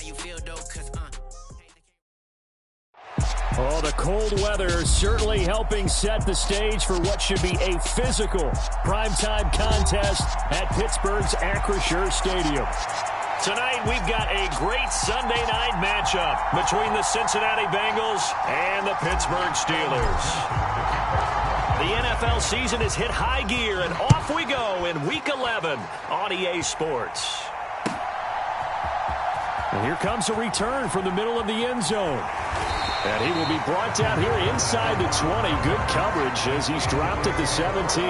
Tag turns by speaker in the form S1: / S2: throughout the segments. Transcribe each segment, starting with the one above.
S1: you feel, though, cause,
S2: Oh, the cold weather certainly helping set the stage for what should be a physical primetime contest at Pittsburgh's Acrisure Stadium. Tonight, we've got a great Sunday night matchup between the Cincinnati Bengals and the Pittsburgh Steelers. The NFL season has hit high gear, and off we go in Week 11 on EA Sports. And here comes a return from the middle of the end zone. And he will be brought down here inside the 20. Good coverage as he's dropped at the 17.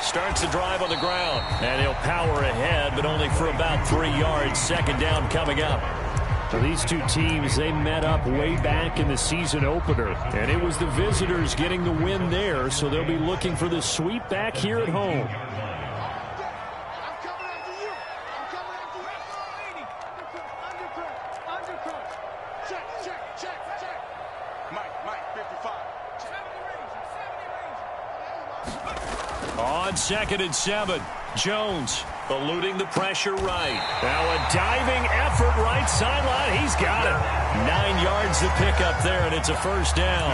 S2: Starts the drive on the ground, and he'll power ahead, but only for about 3 yards. Second down coming up. So these two teams, they met up way back in the season opener, and it was the visitors getting the win there, so they'll be looking for the sweep back here at home. On 2nd and 7, Jones eluding the pressure right. Now a diving effort right sideline. He's got it. 9 yards to pick up there, and it's a first down.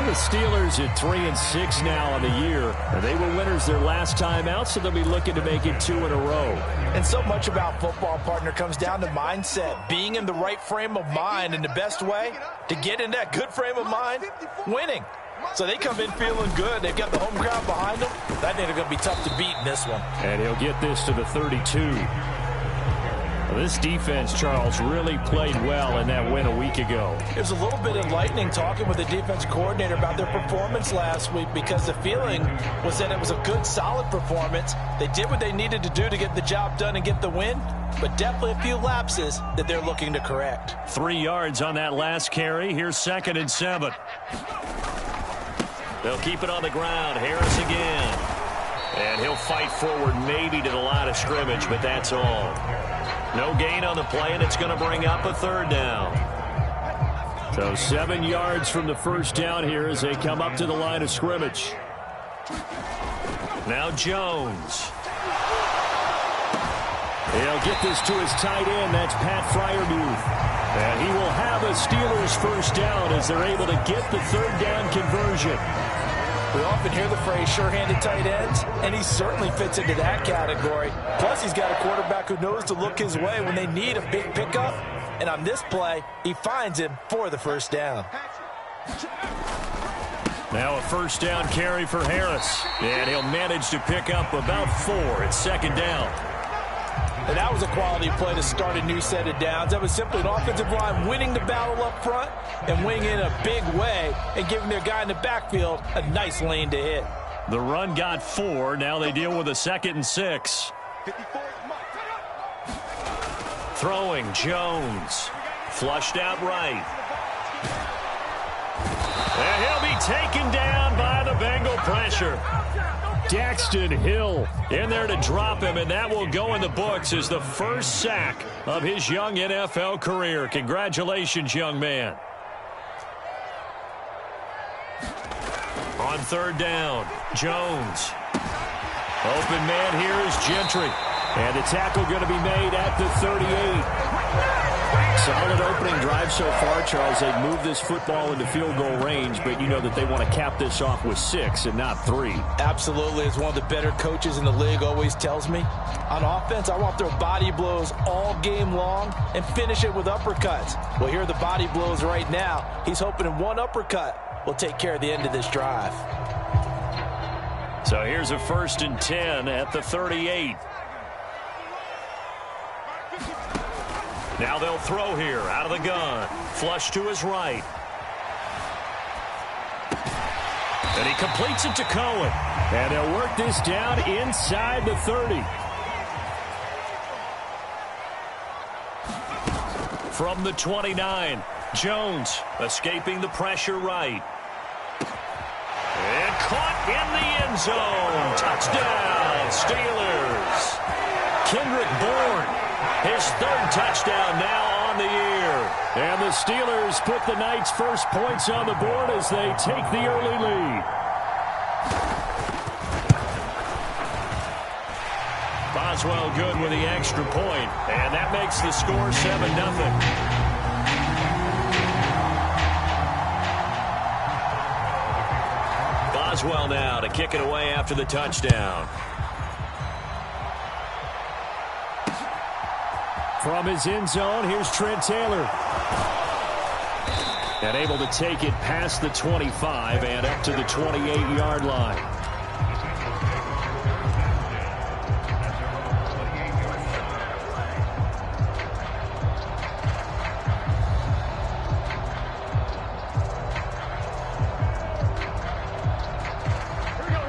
S2: The Steelers at 3-6 now on the year. And they were winners their last time out, so they'll be looking to make it 2 in a row.
S3: And so much about football, partner, comes down to mindset. Being in the right frame of mind, and the best way to get in that good frame of mind, winning. So they come in feeling good. They've got the home crowd behind them. I think they're going to be tough to beat in this one.
S2: And he'll get this to the 32. Well, this defense, Charles, really played well in that win a week ago.
S3: It was a little bit enlightening talking with the defense coordinator about their performance last week, because the feeling was that it was a good, solid performance. They did what they needed to do to get the job done and get the win, but definitely a few lapses that they're looking to correct.
S2: 3 yards on that last carry. Here's 2nd and 7. They'll keep it on the ground. Harris again. And he'll fight forward maybe to the line of scrimmage, but that's all. No gain on the play, and it's going to bring up a 3rd down. So 7 yards from the first down here as they come up to the line of scrimmage. Now Jones. He'll get this to his tight end. That's Pat Freiermuth. And he will have a Steelers first down as they're able to get the 3rd down conversion.
S3: We often hear the phrase sure-handed tight ends, and he certainly fits into that category. Plus, he's got a quarterback who knows to look his way when they need a big pickup. And on this play, he finds him for the first down.
S2: Now a first down carry for Harris. And he'll manage to pick up about 4 at 2nd down.
S3: And that was a quality play to start a new set of downs. That was simply an offensive line winning the battle up front and winning in a big way and giving their guy in the backfield a nice lane to hit.
S2: The run got 4. Now they deal with a 2nd and 6. Throwing Jones. Flushed out right. And he'll be taken down by the Bengal pressure. Daxton Hill in there to drop him, and that will go in the books as the first sack of his young NFL career. Congratulations, young man. On 3rd down, Jones. Open man here is Gentry. And the tackle going to be made at the 38. Solid opening drive so far, Charles. They've moved this football into field goal range, but you know that they want to cap this off with 6 and not 3.
S3: Absolutely. As one of the better coaches in the league always tells me, on offense, I want to throw body blows all game long and finish it with uppercuts. Well, here are the body blows right now. He's hoping in one uppercut will take care of the end of this drive.
S2: So here's a 1st and 10 at the 38. Now they'll throw here out of the gun. Flush to his right. And he completes it to Cohen. And they'll work this down inside the 30. From the 29, Jones escaping the pressure right. And caught in the end zone. Touchdown, Steelers. Kendrick Bourne, his third touchdown now on the year. And the Steelers put the Knights' first points on the board as they take the early lead. Boswell good with the extra point, and that makes the score 7-0. Boswell now to kick it away after the touchdown. From his end zone, here's Trent Taylor. And able to take it past the 25 and up to the 28-yard line.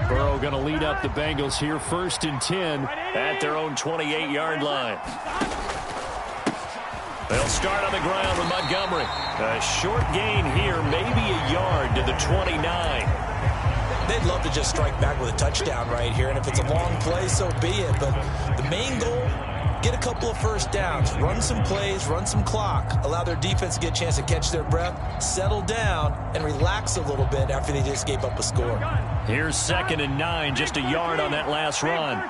S2: Burrow going to lead up the Bengals here, 1st and 10 at their own 28-yard line. They'll start on the ground with Montgomery. A short gain here, maybe a yard to the 29.
S3: They'd love to just strike back with a touchdown right here, and if it's a long play, so be it. But the main goal, get a couple of first downs, run some plays, run some clock, allow their defense to get a chance to catch their breath, settle down, and relax a little bit after they just gave up a score.
S2: Here's 2nd and 9, just a yard on that last run.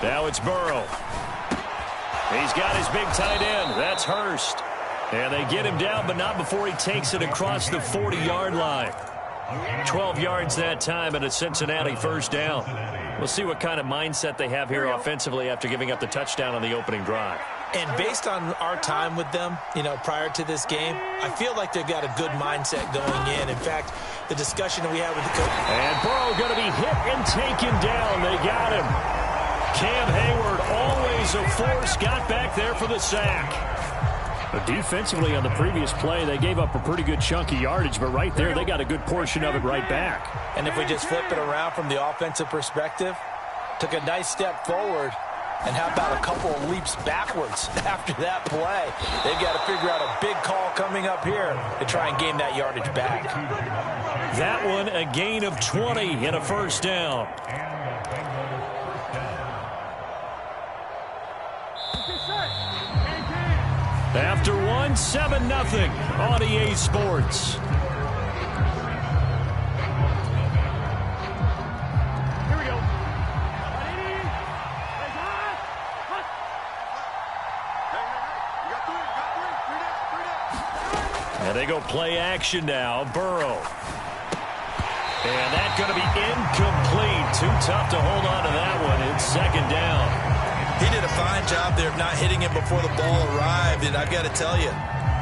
S2: Now it's Burrow. He's got his big tight end. That's Hurst. And they get him down, but not before he takes it across the 40-yard line. 12 yards that time and a Cincinnati first down. We'll see what kind of mindset they have here offensively after giving up the touchdown on the opening drive.
S3: And based on our time with them, prior to this game, I feel like they've got a good mindset going in. In fact, the discussion that we had with the coach.
S2: And Burrow going to be hit and taken down. They got him. Cam Hayward, always a force, got back there for the sack. But defensively on the previous play, they gave up a pretty good chunk of yardage, but right there, they got a good portion of it right back.
S3: And if we just flip it around from the offensive perspective, took a nice step forward, and how about a couple of leaps backwards after that play? They've got to figure out a big call coming up here to try and gain that yardage back.
S2: That one, a gain of 20 and a first down. After one, 7-0 on EA Sports.
S1: Here we go.
S2: And they go play action now. Burrow. And that's going to be incomplete. Too tough to hold on to that one. It's 2nd down.
S3: He did a fine job there of not hitting it before the ball arrived, and I've got to tell you,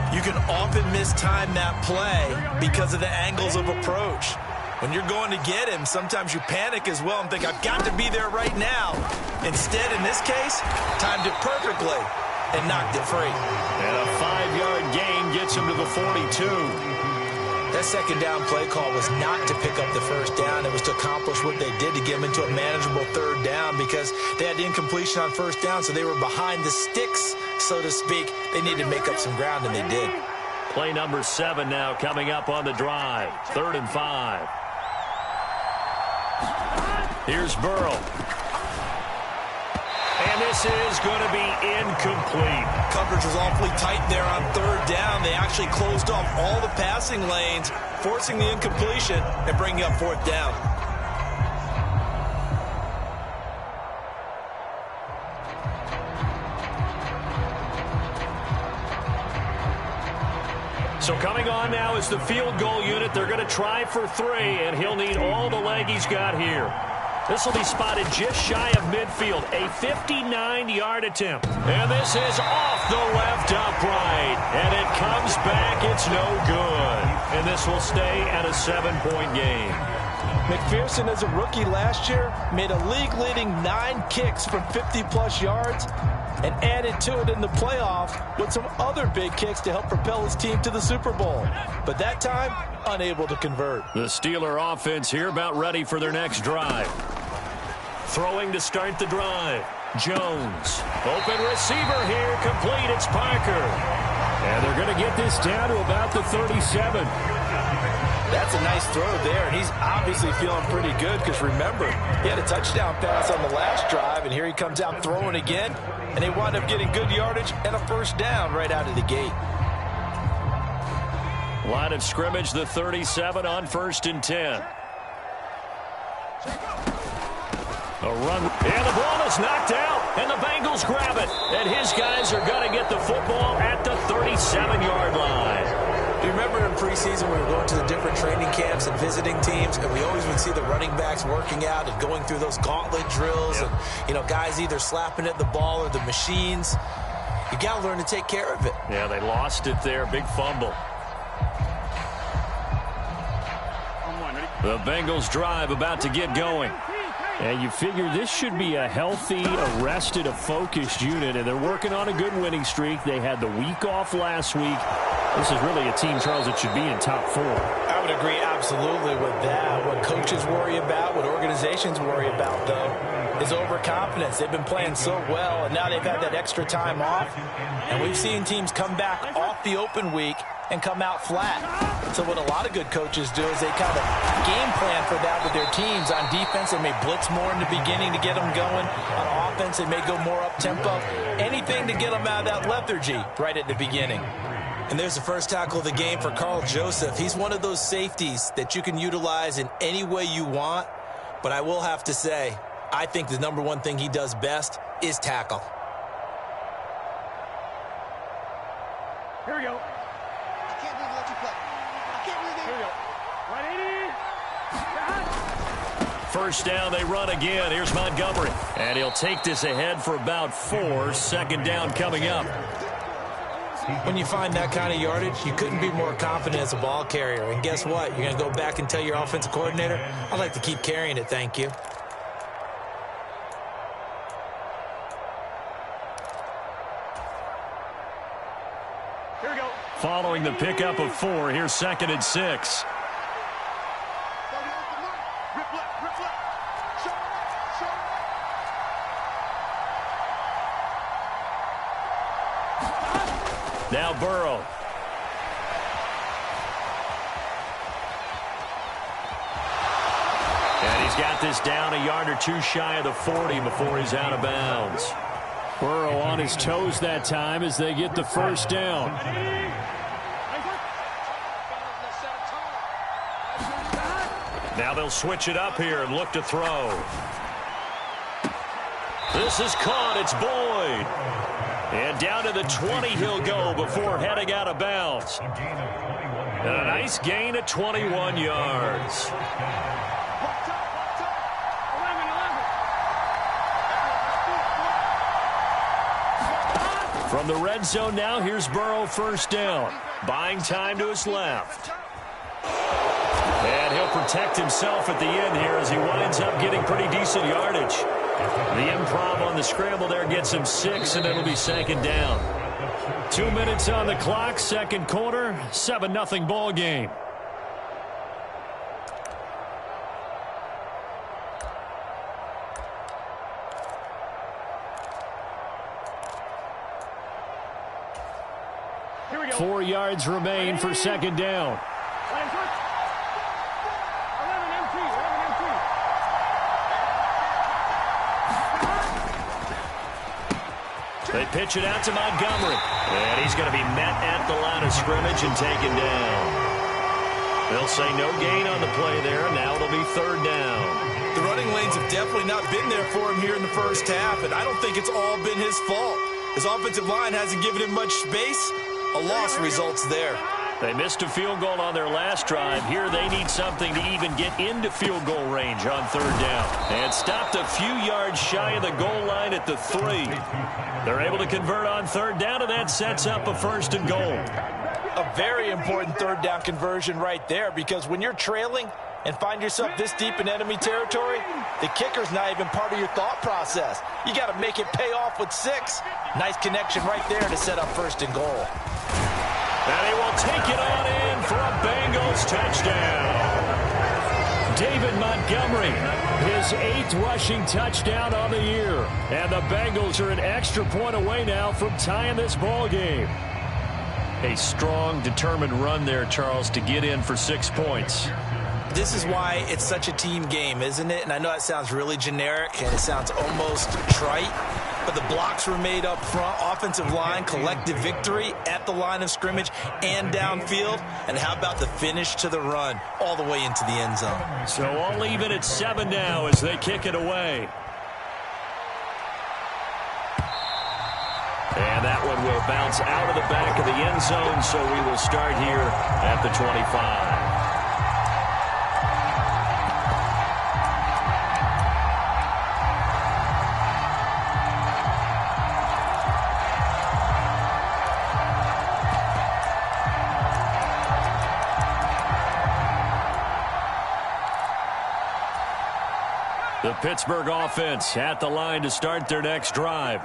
S3: you can often mistime that play because of the angles of approach. When you're going to get him, sometimes you panic as well and think, I've got to be there right now. Instead, in this case, timed it perfectly and knocked it free.
S2: And a 5-yard gain gets him to the 42.
S3: That 2nd down play call was not to pick up the first down. It was to accomplish what they did to get them into a manageable 3rd down because they had the incompletion on first down, so they were behind the sticks, so to speak. They needed to make up some ground, and they did.
S2: Play number 7 now coming up on the drive. 3rd and 5. Here's Burrow. And this is going to be incomplete.
S3: Coverage was awfully tight there on 3rd down. They actually closed off all the passing lanes, forcing the incompletion and bringing up 4th down.
S2: So coming on now is the field goal unit. They're going to try for 3, and he'll need all the leg he's got here. This will be spotted just shy of midfield. A 59-yard attempt. And this is off the left upright. And it comes back. It's no good. And this will stay at a 7-point game.
S3: McPherson, as a rookie last year, made a league-leading 9 kicks from 50-plus yards and added to it in the playoff with some other big kicks to help propel his team to the Super Bowl. But that time, unable to convert.
S2: The Steeler offense here about ready for their next drive. Throwing to start the drive. Jones. Open receiver here. Complete. It's Parker. And they're going to get this down to about the 37.
S3: That's a nice throw there, and he's obviously feeling pretty good because, remember, he had a touchdown pass on the last drive, and here he comes out throwing again, and they wind up getting good yardage and a first down right out of the gate.
S2: Line of scrimmage, the 37 on 1st and 10. A run, and the ball is knocked out, and the Bengals grab it, and his guys are going to get the football at the 37-yard line.
S3: Do you remember in preseason we were going to the different training camps and visiting teams, and we always would see the running backs working out and going through those gauntlet drills, and, you know, guys either slapping at the ball or the machines. You got to learn to take care of it.
S2: Yeah, they lost it there. Big fumble. The Bengals drive about to get going. And you figure this should be a healthy, arrested, a focused unit, and they're working on a good winning streak. They had the week off last week. This is really a team, Charles, that should be in top 4.
S3: I would agree absolutely with that. What coaches worry about, what organizations worry about, though, is overconfidence. They've been playing so well, and now they've had that extra time off. And we've seen teams come back off the open week and come out flat. So what a lot of good coaches do is they kind of game plan for that with their teams. On defense, they may blitz more in the beginning to get them going. On offense, they may go more up-tempo. Anything to get them out of that lethargy right at the beginning. And there's the first tackle of the game for Carl Joseph. He's one of those safeties that you can utilize in any way you want. But I will have to say, I think the number one thing he does best is tackle.
S1: Here we go. I can't believe let you play. I can't believe it. Here we go. 180.
S2: First down, they run again. Here's Montgomery. And he'll take this ahead for about 4. Second down coming up.
S3: When you find that kind of yardage, you couldn't be more confident as a ball carrier. And guess what? You're going to go back and tell your offensive coordinator, I'd like to keep carrying it, thank you.
S1: Here we go.
S2: Following the pickup of 4, here's 2nd and 6. Now Burrow. And he's got this down a yard or 2 shy of the 40 before he's out of bounds. Burrow on his toes that time as they get the first down. Now they'll switch it up here and look to throw. This is caught. It's Boyd. And down to the 20 he'll go before heading out of bounds. And a nice gain of 21 yards. From the red zone now, here's Burrow first down. Buying time to his left. And he'll protect himself at the end here as he winds up getting pretty decent yardage. The improv on the scramble there gets him 6, and it'll be 2nd down. 2 minutes on the clock, second quarter, 7-0 ball game.
S1: Here we go.
S2: 4 yards remain for 2nd down. They pitch it out to Montgomery. And he's going to be met at the line of scrimmage and taken down. They'll say no gain on the play there. Now it'll be 3rd down.
S3: The running lanes have definitely not been there for him here in the first half, and I don't think it's all been his fault. His offensive line hasn't given him much space. A loss results there.
S2: They missed a field goal on their last drive. Here they need something to even get into field goal range on 3rd down. And stopped a few yards shy of the goal line at the 3. They're able to convert on 3rd down, and that sets up a 1st and goal.
S3: A very important 3rd down conversion right there, because when you're trailing and find yourself this deep in enemy territory, the kicker's not even part of your thought process. You got to make it pay off with 6. Nice connection right there to set up 1st and goal.
S2: And he will take it on in for a Bengals touchdown. David Montgomery, his 8th rushing touchdown on the year. And the Bengals are an extra point away now from tying this ball game. A strong, determined run there, Charles, to get in for 6 points.
S3: This is why it's such a team game, isn't it? And I know that sounds really generic and it sounds almost trite, but the blocks were made up front, offensive line, collective victory at the line of scrimmage and downfield. And how about the finish to the run all the way into the end zone?
S2: So all even at 7 now as they kick it away. And that one will bounce out of the back of the end zone, so we will start here at the 25. The Pittsburgh offense at the line to start their next drive.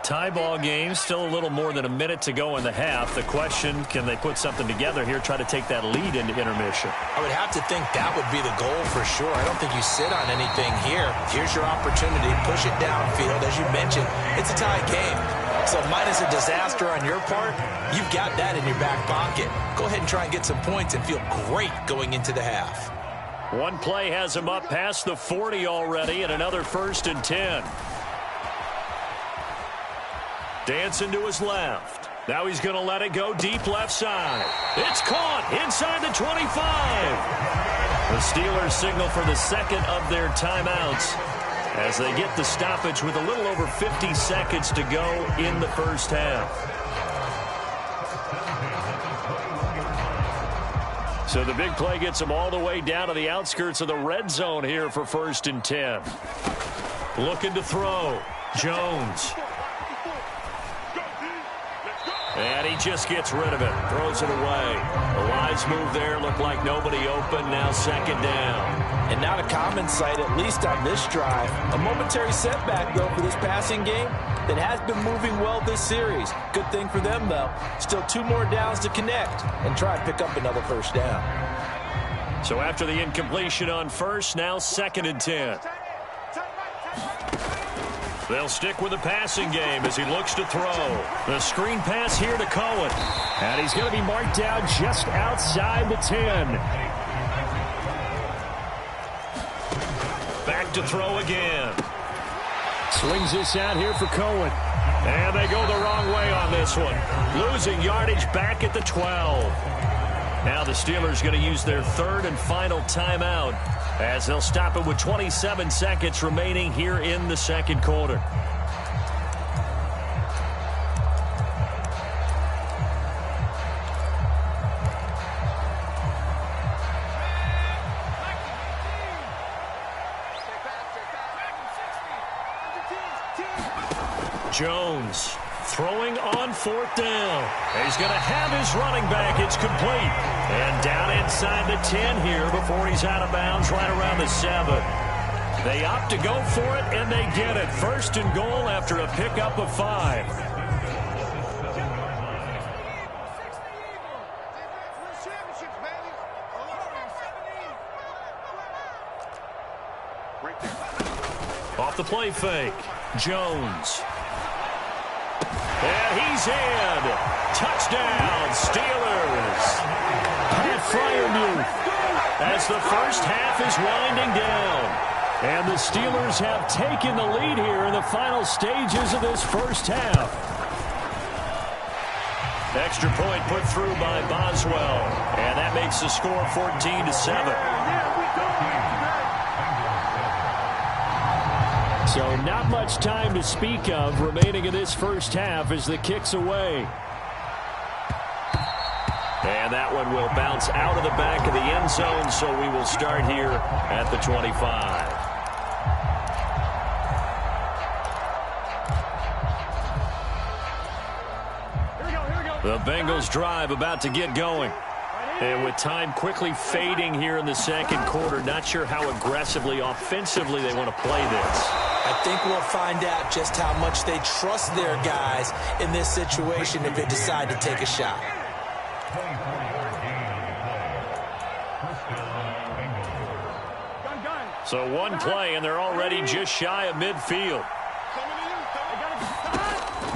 S2: Tie ball game, still a little more than a minute to go in the half. The question, can they put something together here, try to take that lead into intermission?
S3: I would have to think that would be the goal for sure. I don't think you sit on anything here. Here's your opportunity. Push it downfield. As you mentioned, it's a tie game. So minus a disaster on your part, you've got that in your back pocket. Go ahead and try and get some points and feel great going into the half.
S2: One play has him up past the 40 already, and another 1st and 10. Dancing to his left. Now he's going to let it go deep left side. It's caught inside the 25. The Steelers signal for the second of their timeouts as they get the stoppage with a little over 50 seconds to go in the first half. So the big play gets them all the way down to the outskirts of the red zone here for 1st and 10. Looking to throw. Jones. And he just gets rid of it. Throws it away. The wise move there. Looked like nobody open. Now 2nd down.
S3: And not a common sight, at least on this drive. A momentary setback, though, for this passing game that has been moving well this series. Good thing for them, though. Still 2 more downs to connect and try and pick up another 1st down.
S2: So after the incompletion on 1st, now 2nd and 10. They'll stick with the passing game as he looks to throw. The screen pass here to Cohen. And he's going to be marked down just outside the 10. Back to throw again. Swings this out here for Cohen. And they go the wrong way on this one. Losing yardage back at the 12. Now the Steelers going to use their 3rd and final timeout as they'll stop it with 27 seconds remaining here in the 2nd quarter. Jones throwing on 4th down. He's going to have his running back. It's complete. And down inside the 10 here before he's out of bounds right around the 7. They opt to go for it, and they get it. 1st and goal after a pickup of 5. Off the play fake. Jones. And he's in. Touchdown, Steelers. Pat Freiermuth as the first half is winding down. And the Steelers have taken the lead here in the final stages of this first half. Extra point put through by Boswell. And that makes the score 14-7. So not much time to speak of remaining in this first half as the kick's away. And that one will bounce out of the back of the end zone, so we will start here at the 25. The Bengals drive about to get going. And with time quickly fading here in the 2nd quarter, not sure how aggressively, offensively they want to play this.
S3: I think we'll find out just how much they trust their guys in this situation if they decide to take a shot.
S2: So one play, and they're already just shy of midfield.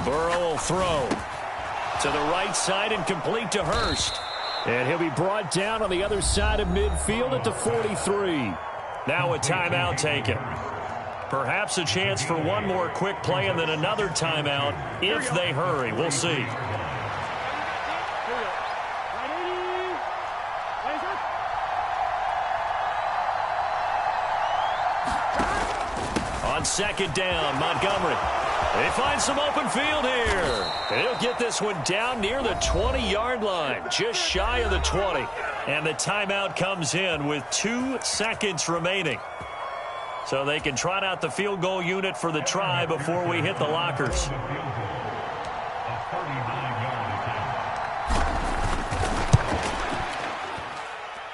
S2: Burrow will throw. To the right side and complete to Hurst. And he'll be brought down on the other side of midfield at the 43. Now a timeout taken. Perhaps a chance for one more quick play and then another timeout if they hurry. We'll see. On second down, Montgomery. They find some open field here. They'll get this one down near the 20-yard line, just shy of the 20. And the timeout comes in with 2 seconds remaining. So they can trot out the field goal unit for the try before we hit the lockers.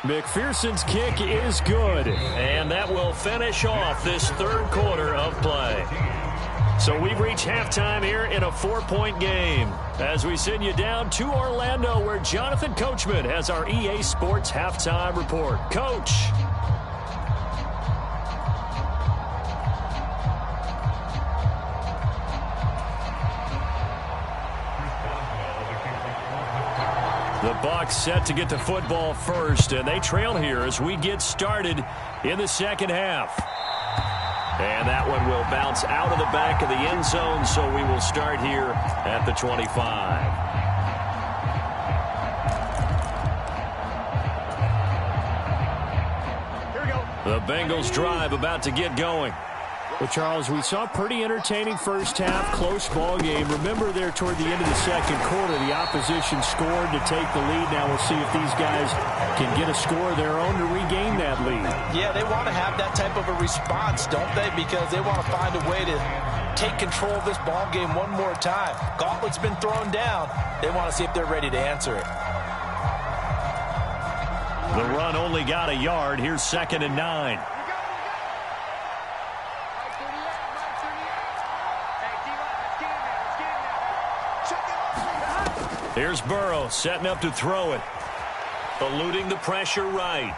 S2: McPherson's kick is good, and that will finish off this third quarter of play. So we've reached halftime here in a 4-point game as we send you down to Orlando where Jonathan Coachman has our EA Sports halftime report. Coach. The Bucs set to get the football first, and they trail here as we get started in the second half. And that one will bounce out of the back of the end zone, so we will start here at the 25.
S1: Here we go.
S2: The Bengals drive about to get going. Well, Charles, we saw a pretty entertaining first half, close ball game. Remember there toward the end of the second quarter, the opposition scored to take the lead. Now we'll see if these guys can get a score of their own to regain that lead.
S3: Yeah, they want to have that type of a response, don't they? Because they want to find a way to take control of this ball game one more time. Gauntlet's been thrown down. They want to see if they're ready to answer it.
S2: The run only got a yard. Here's 2nd and 9. Here's Burrow setting up to throw it. Eluding the pressure right.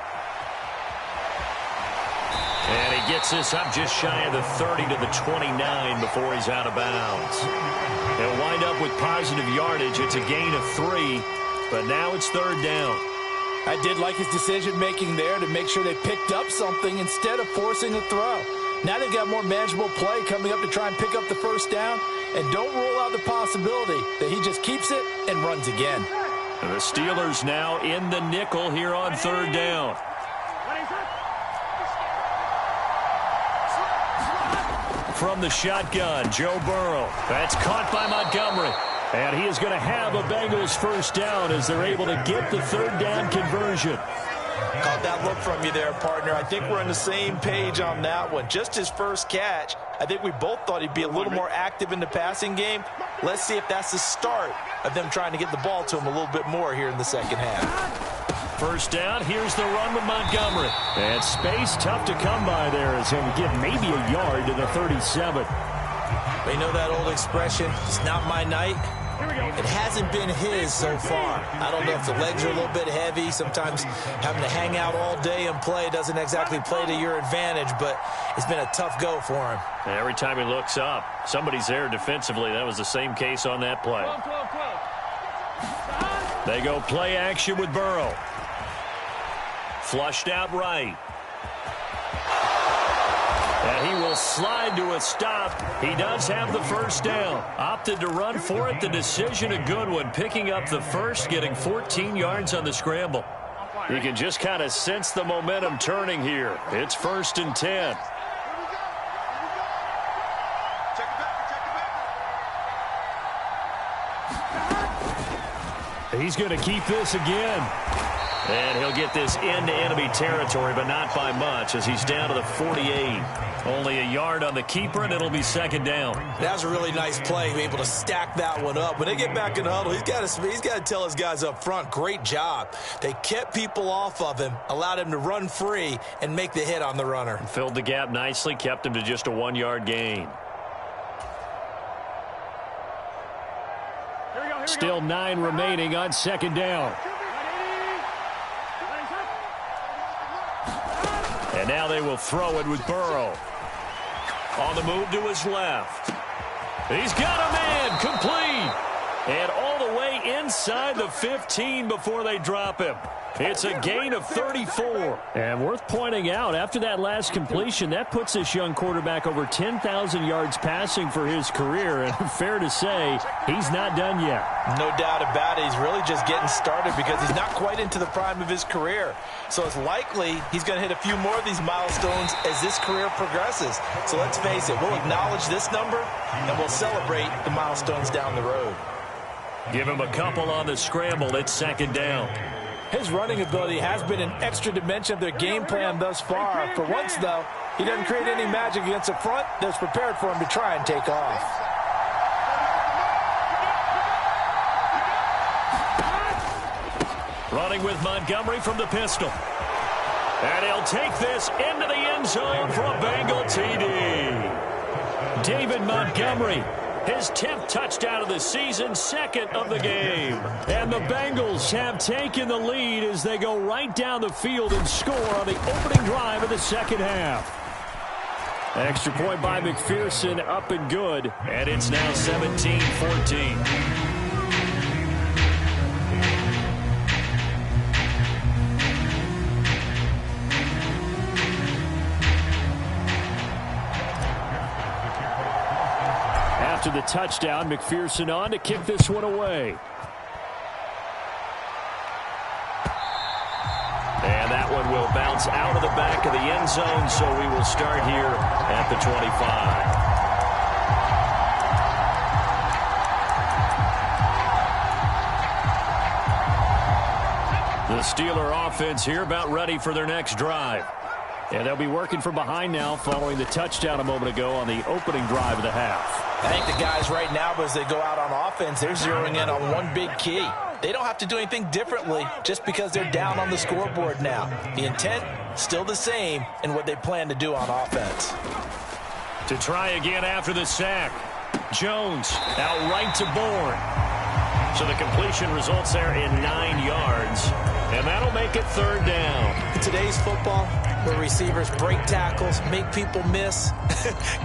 S2: And he gets this up just shy of the 30 to the 29 before he's out of bounds. He'll wind up with positive yardage. It's a gain of 3, but now it's 3rd down.
S3: I did like his decision-making there to make sure they picked up something instead of forcing a throw. Now they've got more manageable play coming up to try and pick up the first down. And don't rule out the possibility that he just keeps it and runs again.
S2: The Steelers now in the nickel here on 3rd down. From the shotgun, Joe Burrow. That's caught by Montgomery. And he is going to have a Bengals first down as they're able to get the 3rd down conversion.
S3: Caught that look from you there, partner. I think we're on the same page on that one. Just his first catch. I think we both thought he'd be a little more active in the passing game. Let's see if that's the start of them trying to get the ball to him a little bit more here in the second half.
S2: First down, here's the run with Montgomery. And space tough to come by there as he'll get maybe a yard to the 37.
S3: You know that old expression, it's not my night? It hasn't been his so far. I don't know if the legs are a little bit heavy. Sometimes having to hang out all day and play doesn't exactly play to your advantage, but it's been a tough go for him.
S2: And every time he looks up, somebody's there defensively. That was the same case on that play. They go play action with Burrow. Flushed out right. And he will slide to a stop. He does have the first down. Opted to run for it. The decision a good one. Picking up the first, getting 14 yards on the scramble. You can just kind of sense the momentum turning here. It's 1st and 10. He's going to keep this again. And he'll get this into enemy territory, but not by much as he's down to the 48. Only a yard on the keeper, and it'll be 2nd down.
S3: That's a really nice play, able to stack that one up. When they get back in the huddle, he's got to tell his guys up front, great job. They kept people off of him, allowed him to run free, and make the hit on the runner.
S2: Filled the gap nicely, kept him to just a 1-yard gain. Still 9 remaining on 2nd down. And now they will throw it with Burrow. On the move to his left. He's got a man complete. And all the way inside the 15 before they drop him. It's a gain of 34. And worth pointing out, after that last completion, that puts this young quarterback over 10,000 yards passing for his career. And fair to say, he's not done yet.
S3: No doubt about it. He's really just getting started because he's not quite into the prime of his career. So it's likely he's going to hit a few more of these milestones as this career progresses. So let's face it, we'll acknowledge this number and we'll celebrate the milestones down the road.
S2: Give him a couple on the scramble. It's second down.
S3: His running ability has been an extra dimension of their game plan thus far. For once, though, he doesn't create any magic against the front that's prepared for him to try and take off.
S2: Running with Montgomery from the pistol. And he'll take this into the end zone for a Bengal TD. David Montgomery, his 10th touchdown of the season, second of the game. And the Bengals have taken the lead as they go right down the field and score on the opening drive of the second half. Extra point by McPherson, up and good. And it's now 17-14. After the touchdown, McPherson on to kick this one away. And that one will bounce out of the back of the end zone, so we will start here at the 25. The Steeler offense here about ready for their next drive. And they'll be working from behind now following the touchdown a moment ago on the opening drive of the half.
S3: I think the guys right now, as they go out on offense, they're zeroing in on one big key. They don't have to do anything differently just because they're down on the scoreboard now. The intent, still the same in what they plan to do on offense.
S2: To try again after the sack. Jones out right to Bourne. So the completion results there in 9 yards. And that'll make it third down.
S3: In today's football, where receivers break tackles, make people miss,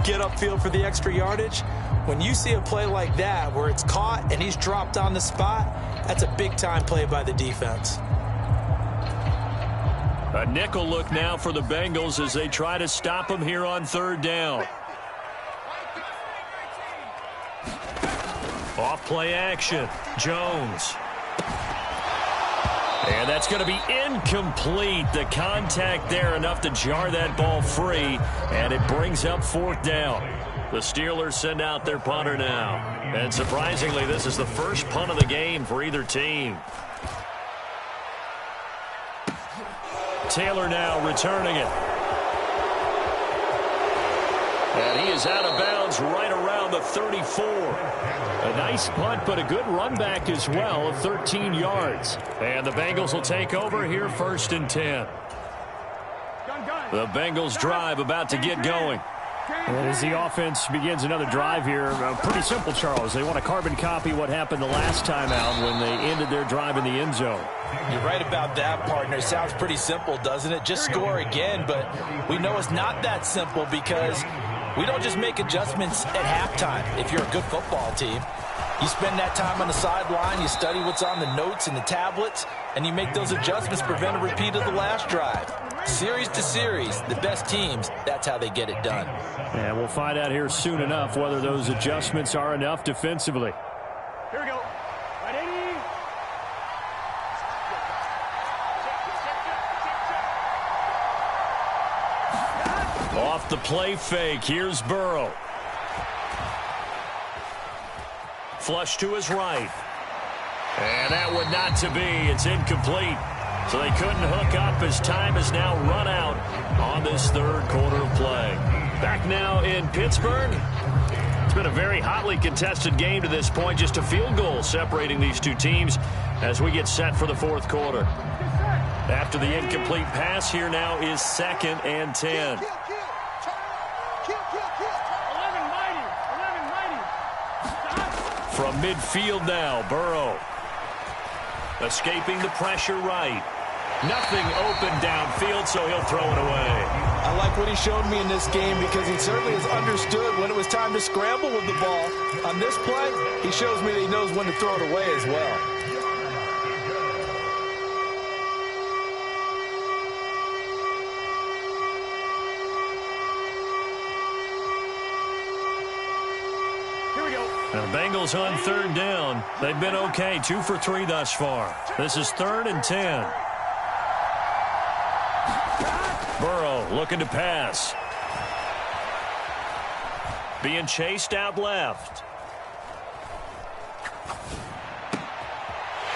S3: get upfield for the extra yardage, when you see a play like that where it's caught and he's dropped on the spot, that's a big-time play by the defense.
S2: A nickel look now for the Bengals as they try to stop him here on third down. Off play action. Jones. And that's going to be incomplete. The contact there enough to jar that ball free, and it brings up fourth down. The Steelers send out their punter now. And surprisingly, this is the first punt of the game for either team. Taylor now returning it. And he is out of bounds right around the 34. A nice punt, but a good run back as well of 13 yards. And the Bengals will take over here first and 10. The Bengals drive about to get going. And as the offense begins another drive here, pretty simple, Charles. They want to carbon copy what happened the last time out when they ended their drive in the end zone.
S3: You're right about that, partner. It sounds pretty simple, doesn't it? Just score again, but we know it's not that simple because we don't just make adjustments at halftime if you're a good football team. You spend that time on the sideline, you study what's on the notes and the tablets, and you make those adjustments to prevent a repeat of the last drive. Series to series, the best teams, that's how they get it done.
S2: And we'll find out here soon enough whether those adjustments are enough defensively.
S1: Here we go. Right, 80.
S2: Off the play fake, here's Burrow. Flush to his right. And that would not to be. It's incomplete. So they couldn't hook up as time has now run out on this third quarter of play. Back now in Pittsburgh. It's been a very hotly contested game to this point. Just a field goal separating these two teams as we get set for the fourth quarter. After the incomplete pass, here now is second and 10. From midfield now, Burrow. Escaping the pressure right. Nothing open downfield, so he'll throw it away.
S3: I like what he showed me in this game because he certainly has understood when it was time to scramble with the ball. On this play, he shows me that he knows when to throw it away as well.
S2: And the Bengals on third down. They've been okay, 2 for 3 thus far. This is 3rd and 10. Burrow looking to pass. Being chased out left.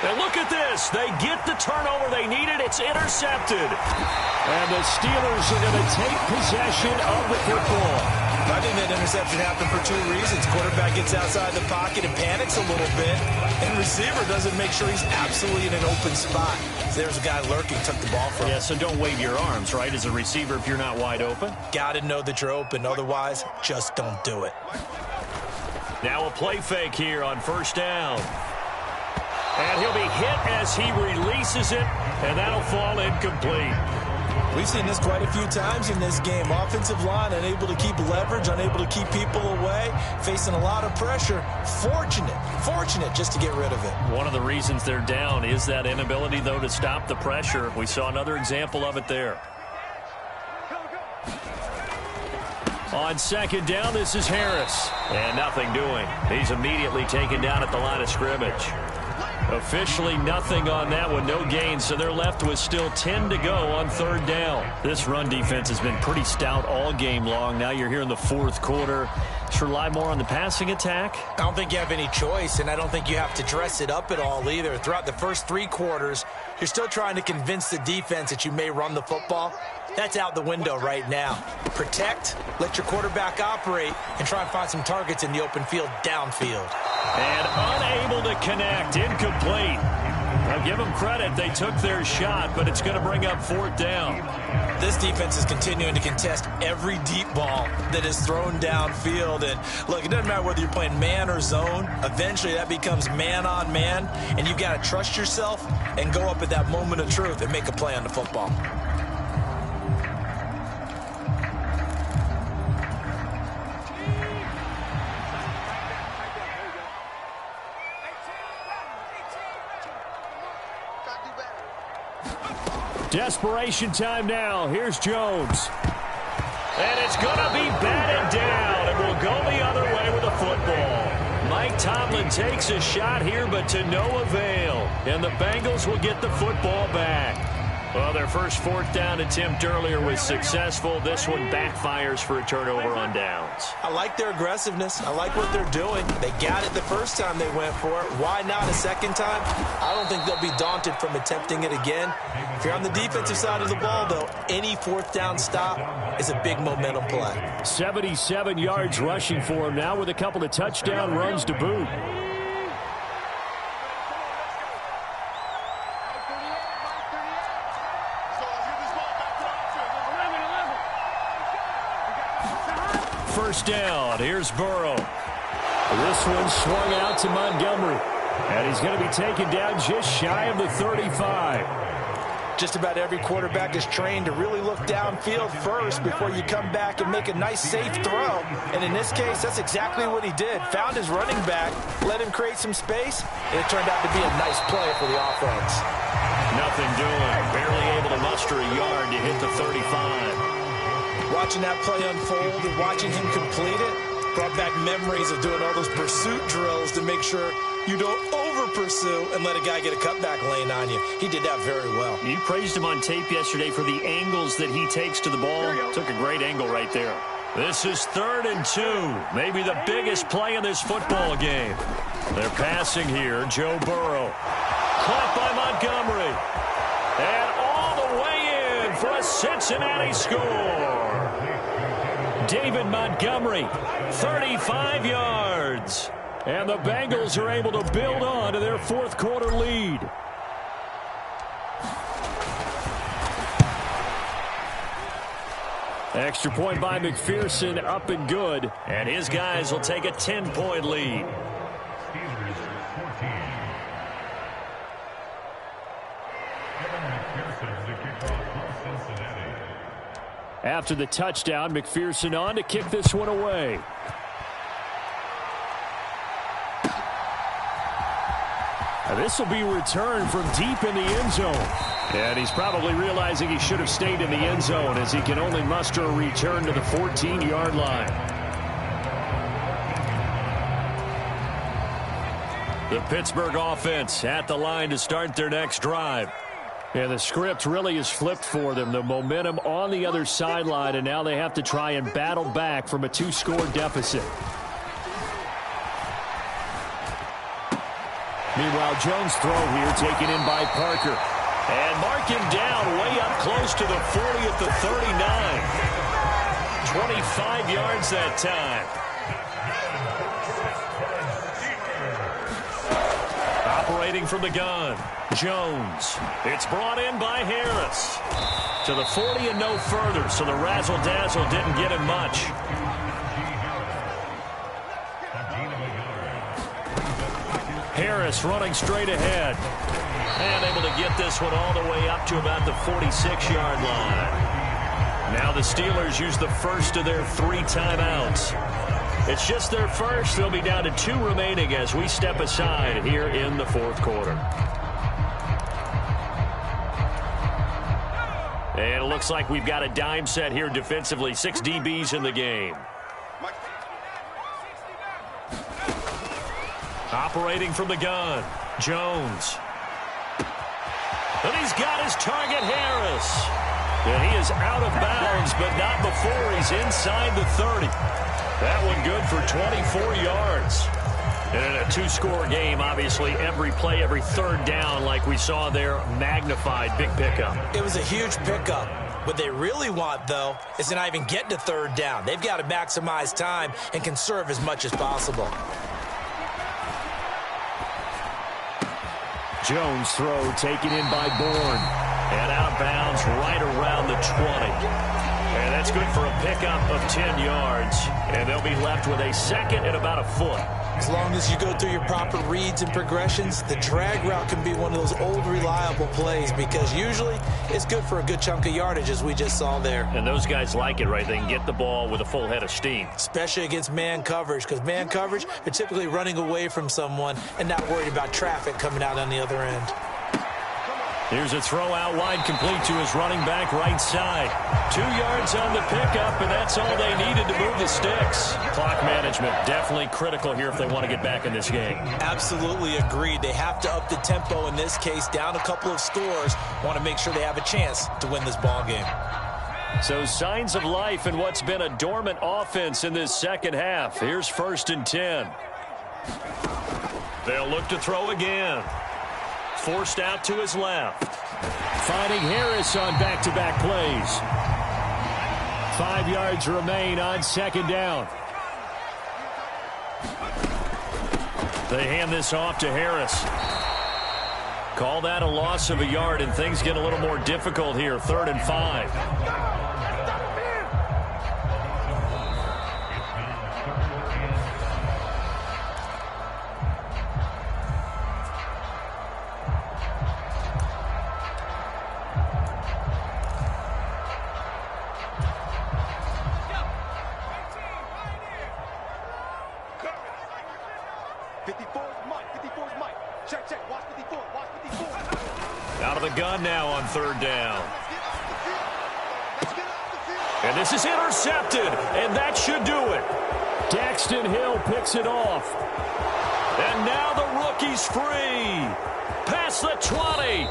S2: And look at this. They get the turnover they needed. It's intercepted. And the Steelers are going to take possession of the football.
S3: I think that interception happened for 2 reasons. Quarterback gets outside the pocket and panics a little bit. And receiver doesn't make sure he's absolutely in an open spot. So there's a guy lurking, took the ball from him.
S2: Yeah, so don't wave your arms, right, as a receiver if you're not wide open.
S3: Got to know that you're open. Otherwise, just don't do it.
S2: Now a play fake here on 1st down. And he'll be hit as he releases it, and that'll fall incomplete.
S3: We've seen this quite a few times in this game. Offensive line unable to keep leverage, unable to keep people away, facing a lot of pressure. Fortunate just to get rid of it.
S2: One of the reasons they're down is that inability, though, to stop the pressure. We saw another example of it there. On 2nd down, this is Harris. And nothing doing. He's immediately taken down at the line of scrimmage. Officially nothing on that one, no gain, so they're left with still 10 to go on 3rd down. This run defense has been pretty stout all game long. Now you're here in the 4th quarter. Just rely more on the passing attack?
S3: I don't think you have any choice, and I don't think you have to dress it up at all either. Throughout the first 3 quarters, you're still trying to convince the defense that you may run the football. That's out the window right now. Protect, let your quarterback operate, and try and find some targets in the open field downfield.
S2: And unable to connect, incomplete. Now give them credit, they took their shot, but it's going to bring up 4th down.
S3: This defense is continuing to contest every deep ball that is thrown downfield. And look, it doesn't matter whether you're playing man or zone. Eventually that becomes man on man, and you've got to trust yourself and go up at that moment of truth and make a play on the football.
S2: Desperation time now. Here's Jones. And it's going to be batted down, and we'll go the other way with the football. Mike Tomlin takes a shot here, but to no avail. And the Bengals will get the football back. Well, their first 4th down attempt earlier was successful. This one backfires for a turnover on downs.
S3: I like their aggressiveness. I like what they're doing. They got it the first time they went for it. Why not a second time? I don't think they'll be daunted from attempting it again. If you're on the defensive side of the ball, though, any 4th down stop is a big momentum play.
S2: 77 yards rushing for him now with a couple of touchdown runs to boot. First down, here's Burrow. This one swung out to Montgomery. And he's going to be taken down just shy of the 35.
S3: Just about every quarterback is trained to really look downfield first before you come back and make a nice, safe throw. And in this case, that's exactly what he did. Found his running back, let him create some space, and it turned out to be a nice play for the offense.
S2: Nothing doing. Barely able to muster a yard to hit the 35.
S3: Watching that play unfold and watching him complete it brought back memories of doing all those pursuit drills to make sure you don't over-pursue and let a guy get a cutback lane on you. He did that very well.
S2: You praised him on tape yesterday for the angles that he takes to the ball. Took a great angle right there. This is 3rd and 2. Maybe the biggest play in this football game. They're passing here. Joe Burrow. Caught by Montgomery. And all the way in for a Cincinnati score. David Montgomery, 35 yards. And the Bengals are able to build on to their 4th quarter lead. Extra point by McPherson, up and good. And his guys will take a 10-point lead.
S4: McPherson, the kickoff for Cincinnati.
S2: After the touchdown, McPherson on to kick this one away. This will be returned from deep in the end zone. And he's probably realizing he should have stayed in the end zone as he can only muster a return to the 14-yard line. The Pittsburgh offense at the line to start their next drive. And the script really is flipped for them. The momentum on the other sideline, and now they have to try and battle back from a 2-score deficit. Meanwhile, Jones' throw here taken in by Parker. And mark him down way up close to the 40 at the 39. 25 yards that time. Operating from the gun, Jones. It's brought in by Harris. To the 40 and no further, so the razzle-dazzle didn't get him much. Harris running straight ahead. And able to get this one all the way up to about the 46-yard line. Now the Steelers use the first of their 3 timeouts. It's just their first. They'll be down to 2 remaining as we step aside here in the 4th quarter. And it looks like we've got a dime set here defensively. 6 DBs in the game. Operating from the gun, Jones. And he's got his target, Harris. And he is out of bounds, but not before he's inside the 30. That one good for 24 yards. And in a 2-score game, obviously, every play, every third down, like we saw there, magnified. Big pickup.
S3: It was a huge pickup. What they really want, though, is to not even get to 3rd down. They've got to maximize time and conserve as much as possible.
S2: Jones' throw taken in by Bourne. And out of bounds right around the 20. And that's good for a pickup of 10 yards. And they'll be left with a 2nd and about a foot.
S3: As long as you go through your proper reads and progressions, the drag route can be one of those old reliable plays because usually it's good for a good chunk of yardage as we just saw there.
S2: And those guys like it, right? They can get the ball with a full head of steam.
S3: Especially against man coverage because man coverage, they're typically running away from someone and not worried about traffic coming out on the other end.
S2: Here's a throw out wide, complete to his running back right side. 2 yards on the pickup, and that's all they needed to move the sticks. Clock management definitely critical here if they want to get back in this game.
S3: Absolutely agreed. They have to up the tempo in this case, down a couple of scores. Want to make sure they have a chance to win this ball game.
S2: So signs of life in what's been a dormant offense in this 2nd half. Here's 1st and 10. They'll look to throw again. Forced out to his left. Finding Harris on back-to-back plays. 5 yards remain on 2nd down. They hand this off to Harris. Call that a loss of a yard, and things get a little more difficult here. 3rd and 5. Out of the gun now on 3rd down. And this is intercepted, and that should do it. Daxton Hill picks it off. And now the rookie's free. Past the 20.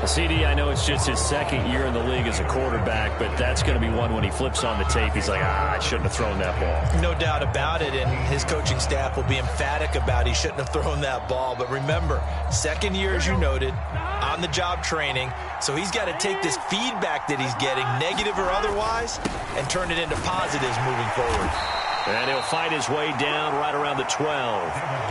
S2: CD, I know it's just his 2nd year in the league as a quarterback, but that's going to be one when he flips on the tape. He's like, I shouldn't have thrown that ball.
S3: No doubt about it, and his coaching staff will be emphatic about he shouldn't have thrown that ball. But remember, 2nd year, as you noted, on-the-job training, so he's got to take this feedback that he's getting, negative or otherwise, and turn it into positives moving forward.
S2: And he'll fight his way down right around the 12.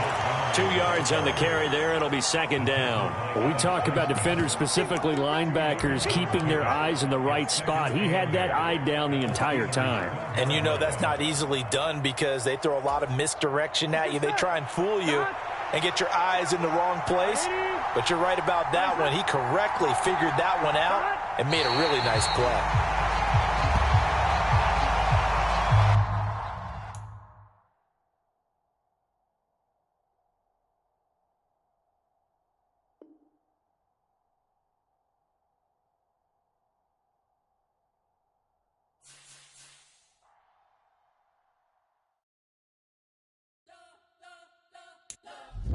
S2: 2 yards on the carry there. It'll be 2nd down. When we talk about defenders, specifically linebackers, keeping their eyes in the right spot, he had that eye down the entire time.
S3: And you know that's not easily done because they throw a lot of misdirection at you. They try and fool you and get your eyes in the wrong place. But you're right about that one. He correctly figured that one out and made a really nice play.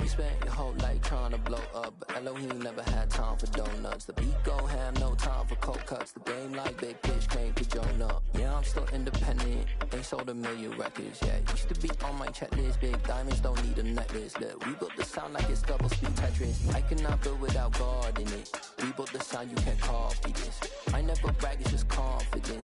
S4: You spent your whole life trying to blow up, but Elohim never had time for donuts. The beat go ham, no time for cold cuts. The game like big pitch, came to Jonah. Yeah, I'm still independent, ain't sold a million records. Yeah, used to be on my checklist. Big diamonds don't need a necklace. Look, we built the sound like it's double speed Tetris. I cannot build without God in it. We built the sound, you can't copy this. I never brag, it's just confidence.